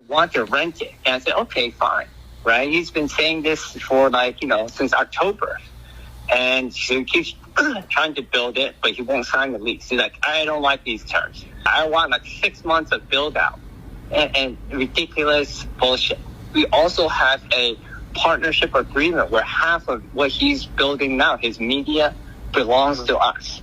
want to rent it. And I said, okay, fine, right? He's been saying this for since October. And so he keeps trying to build it, but he won't sign the lease. He's like, I don't like these terms. I want 6 months of build out and ridiculous bullshit. We also have a partnership agreement where half of what he's building now, his media, belongs to us.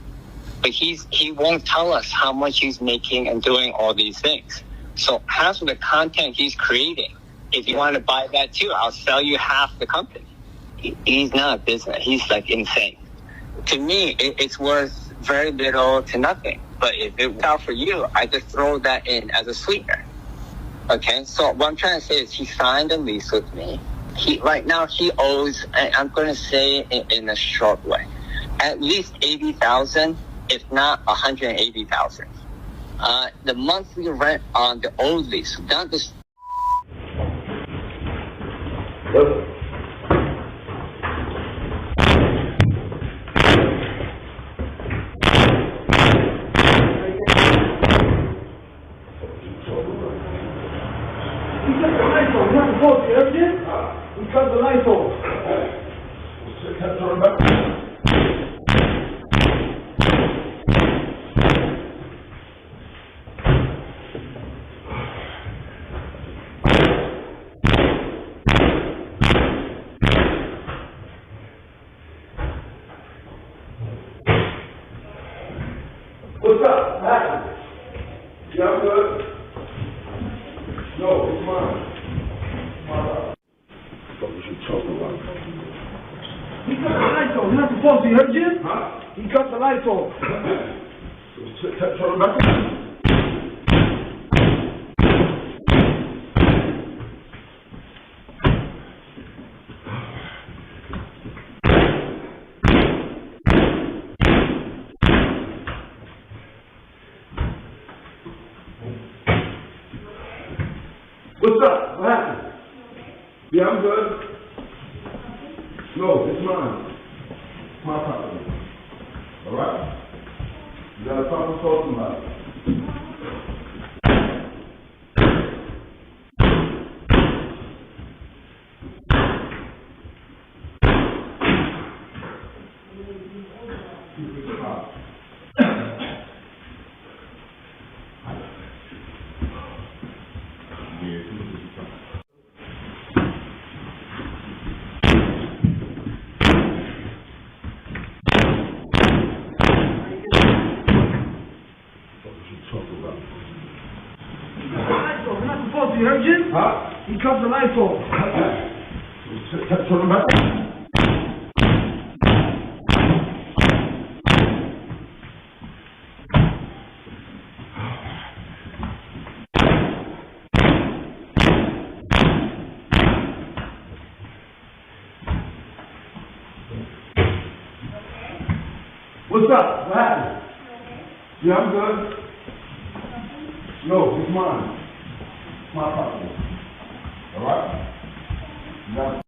But he won't tell us how much he's making and doing all these things. So half of the content he's creating, if you want to buy that too, I'll sell you half the company. He's not a business. He's insane. To me, it's worth very little to nothing. But if it works out for you, I just throw that in as a sweetener. Okay, so what I'm trying to say is he signed a lease with me. Right now he owes, I'm going to say it in a short way, at least $80,000, if not $180,000. The monthly rent on the old lease, not this. We cut the lights off. What's up? What happened? Yeah, I'm good. No, it's mine. What was you talking about? He cut the lights off. You're not supposed to, you heard Jim? Huh? He cut the lights off. Turn back. What's up? What happened? Yeah, I'm good. No, it's mine. It's my property. All right? You gotta talk to somebody. You heard Jim? Huh? He cut the lights off. Turn back. What's up? What happened? Yeah, I'm good. No, it's mine. My property. All right? You got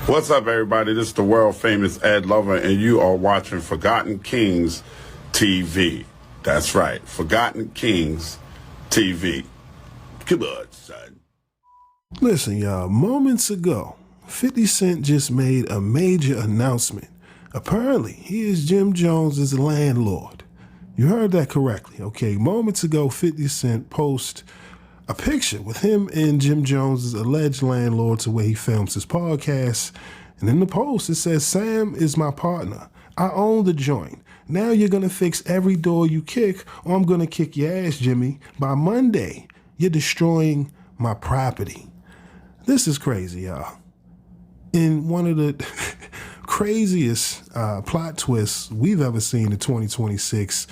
What's up, everybody? This is the world famous Ed Lover, and you are watching Forgotten Kings TV. That's right, Forgotten Kings TV. Come on, son. Listen, y'all, moments ago, 50 Cent just made a major announcement. Apparently, he is Jim Jones's landlord. You heard that correctly, okay? Moments ago, 50 Cent posted a picture with him and Jim Jones's alleged landlord to where he films his podcast. And in the post, it says, "Sam is my partner. I own the joint. Now you're going to fix every door you kick, or I'm going to kick your ass, Jimmy. By Monday, you're destroying my property." This is crazy, y'all. In one of the craziest plot twists we've ever seen in 2026,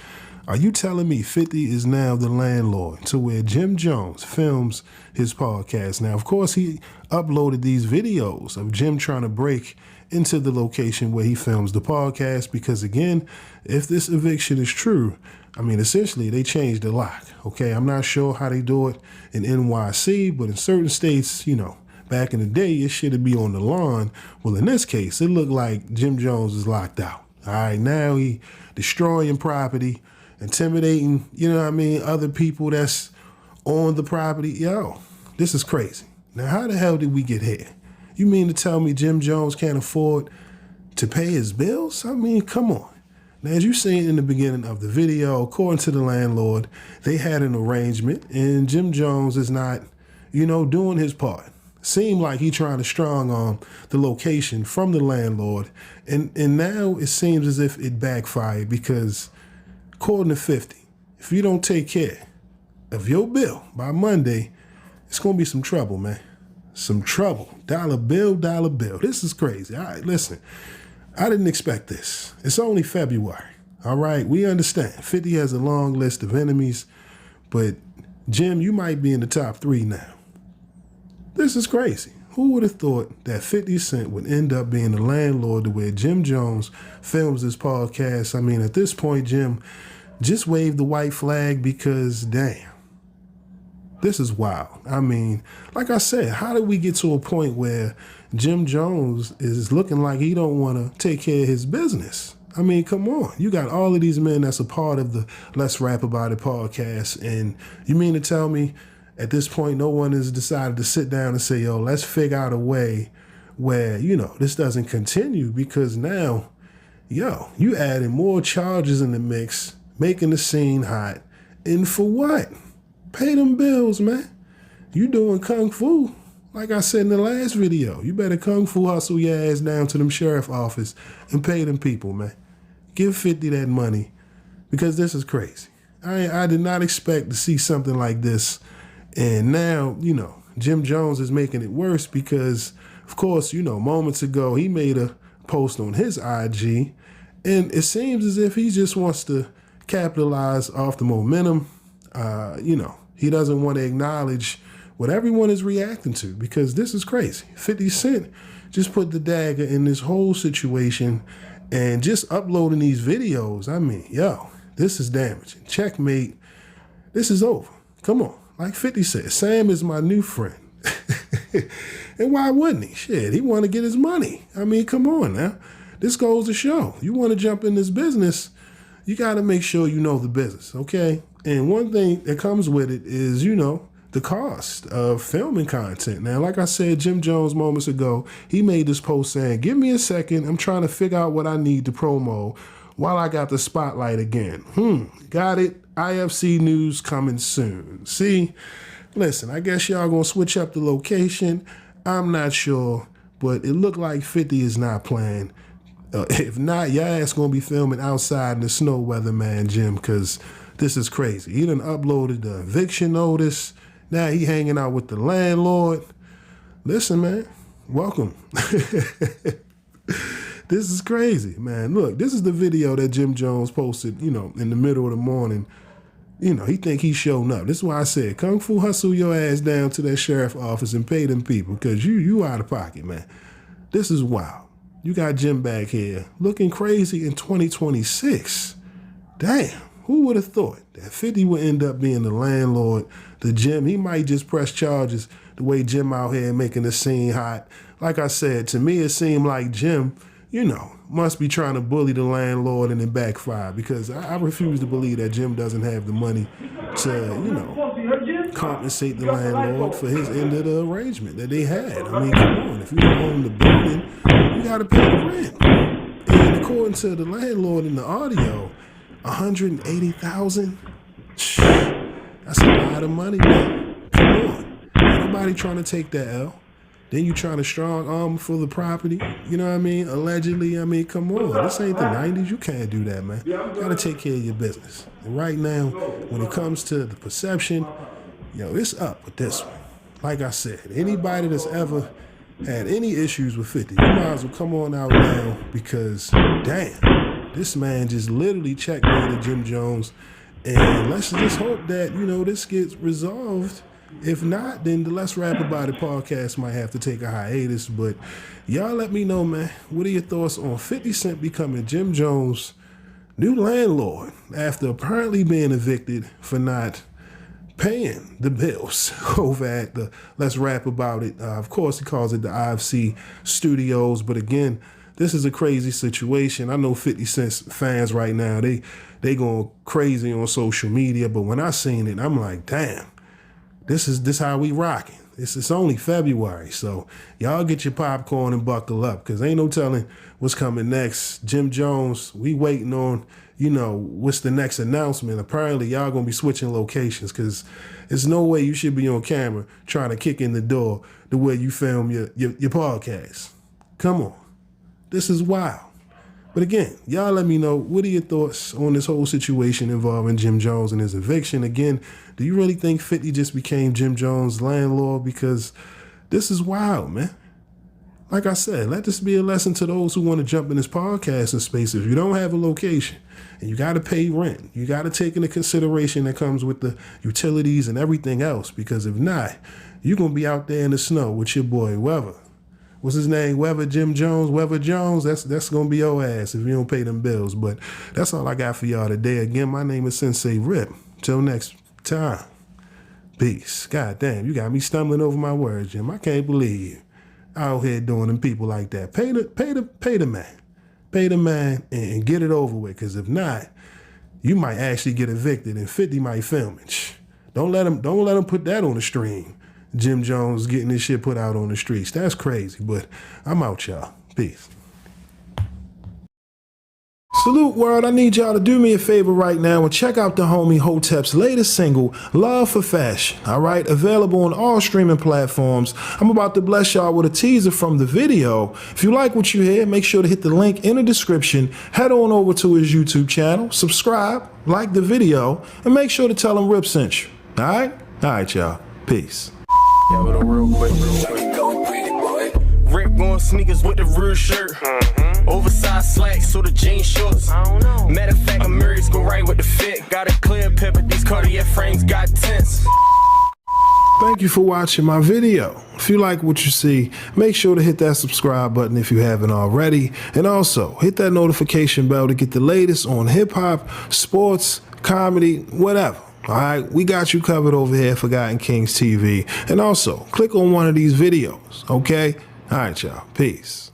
are you telling me 50 is now the landlord to where Jim Jones films his podcast? Now, of course, he uploaded these videos of Jim trying to break into the location where he films the podcast because, again, if this eviction is true, I mean, essentially, they changed the lock, okay? I'm not sure how they do it in NYC, but in certain states, you know, back in the day, it should be on the lawn. Well, in this case, it looked like Jim Jones is locked out. All right, now he destroying property, intimidating, you know what I mean, other people that's on the property. Yo, this is crazy. Now, how the hell did we get here? You mean to tell me Jim Jones can't afford to pay his bills? I mean, come on. Now, as you seen in the beginning of the video, according to the landlord, they had an arrangement and Jim Jones is not, you know, doing his part. Seemed like he trying to strong arm the location from the landlord. And now it seems as if it backfired because, according to 50, if you don't take care of your bill by Monday, it's going to be some trouble, man. Some trouble. Dollar bill, dollar bill. This is crazy. All right, listen, I didn't expect this. It's only February. All right, we understand. 50 has a long list of enemies, but Jim, you might be in the top 3 now. This is crazy. Who would have thought that 50 Cent would end up being the landlord to where Jim Jones films his podcast? I mean, at this point, Jim, just wave the white flag because, damn, this is wild. I mean, like I said, how did we get to a point where Jim Jones is looking like he don't want to take care of his business? I mean, come on. You got all of these men that's a part of the Let's Rap About It podcast, and you mean to tell me at this point, no one has decided to sit down and say, yo, let's figure out a way where, you know, this doesn't continue because now, yo, you adding more charges in the mix, making the scene hot. And for what? Pay them bills, man. You doing kung fu. Like I said in the last video, you better kung fu hustle your ass down to them sheriff office and pay them people, man. Give 50 that money because this is crazy. I did not expect to see something like this. And now, you know, Jim Jones is making it worse because, of course, you know, moments ago, he made a post on his IG, and it seems as if he just wants to capitalize off the momentum. You know, he doesn't want to acknowledge what everyone is reacting to because this is crazy. 50 Cent just put the dagger in this whole situation and just uploading these videos. I mean, yo, this is damaging. Checkmate. This is over. Come on. Like 50 said, Sam is my new friend. And why wouldn't he? Shit, he want to get his money. I mean, come on now. This goes to show. You want to jump in this business, you got to make sure you know the business, okay? And one thing that comes with it is, you know, the cost of filming content. Now, like I said, Jim Jones moments ago, he made this post saying, give me a second. I'm trying to figure out what I need to promo while I got the spotlight again. Got it. IFC news coming soon. See, listen, I guess y'all gonna switch up the location. I'm not sure, but it looked like 50 is not playing. If not, your ass gonna be filming outside in the snow weather, man, Jim, because this is crazy. He done uploaded the eviction notice. Now he hanging out with the landlord. Listen, man, welcome. This is crazy, man. Look, this is the video that Jim Jones posted, you know, in the middle of the morning. You know, he think he's showing up. This is why I said, kung fu hustle your ass down to that sheriff office and pay them people because you out of pocket, man. This is wild. You got Jim back here looking crazy in 2026. Damn, who would have thought that 50 would end up being the landlord, the Jim? He might just press charges the way Jim out here making the scene hot. Like I said, to me, it seemed like Jim, you know, must be trying to bully the landlord and it backfire, because I refuse to believe that Jim doesn't have the money to, you know, compensate the landlord for his end of the arrangement that they had. I mean, come on, if you own the building, you got to pay the rent. And according to the landlord in the audio, $180,000. That's a lot of money, man. Come on, ain't nobody trying to take that L. Then you trying to strong arm for the property, you know what I mean? Allegedly, I mean, come on. This ain't the 90s. You can't do that, man. You gotta take care of your business. And right now, when it comes to the perception, yo, it's up with this one. Like I said, anybody that's ever had any issues with 50, you might as well come on out now, because, damn, this man just literally checkmated Jim Jones. And let's just hope that, you know, this gets resolved. If not, then the Let's Rap About It podcast might have to take a hiatus. But y'all let me know, man. What are your thoughts on 50 Cent becoming Jim Jones' new landlord after apparently being evicted for not paying the bills over at the Let's Rap About It? Of course, he calls it the IFC Studios. But again, this is a crazy situation. I know 50 Cent's fans right now, they going crazy on social media. But when I seen it, I'm like, damn. This how we rocking. It's only February, so y'all get your popcorn and buckle up, because ain't no telling what's coming next. Jim Jones, we waiting on, you know, what's the next announcement. Apparently, y'all gonna be switching locations, because there's no way you should be on camera trying to kick in the door the way you film your podcast. Come on. This is wild. But again, y'all let me know, what are your thoughts on this whole situation involving Jim Jones and his eviction? Again, do you really think 50 just became Jim Jones' landlord? Because this is wild, man. Like I said, let this be a lesson to those who want to jump in this podcasting space. If you don't have a location and you got to pay rent, you got to take into consideration that comes with the utilities and everything else. Because if not, you're going to be out there in the snow with your boy Weather. What's his name? Weather Jones. That's going to be your ass if you don't pay them bills. But that's all I got for y'all today. Again, my name is Sensei Rip. Till next time. Peace. God damn, you got me stumbling over my words, Jim. I can't believe you out here doing them people like that. Pay the man. Pay the man and get it over with. Because if not, you might actually get evicted and 50 might film it. Don't let him put that on the stream. Jim Jones getting his shit put out on the streets. That's crazy, but I'm out, y'all. Peace. Salute world, I need y'all to do me a favor right now and check out the homie Hotep's latest single, Love for Fashion, all right? Available on all streaming platforms. I'm about to bless y'all with a teaser from the video. If you like what you hear, make sure to hit the link in the description, head on over to his YouTube channel, subscribe, like the video, and make sure to tell him Rip sent you, all right? All right, y'all. Peace. Yeah, but real quick. Rip on sneakers with the real shirt. Oversized slacks, so the jean shorts. Matter of fact, I'm Mary's go right with the fit. Got a clear pepper, these Cartier frames got tints. Thank you for watching my video. If you like what you see, make sure to hit that subscribe button if you haven't already. And also, hit that notification bell to get the latest on hip-hop, sports, comedy, whatever. All right, we got you covered over here at Forgotten Kings TV. And also, click on one of these videos, okay? All right, y'all. Peace.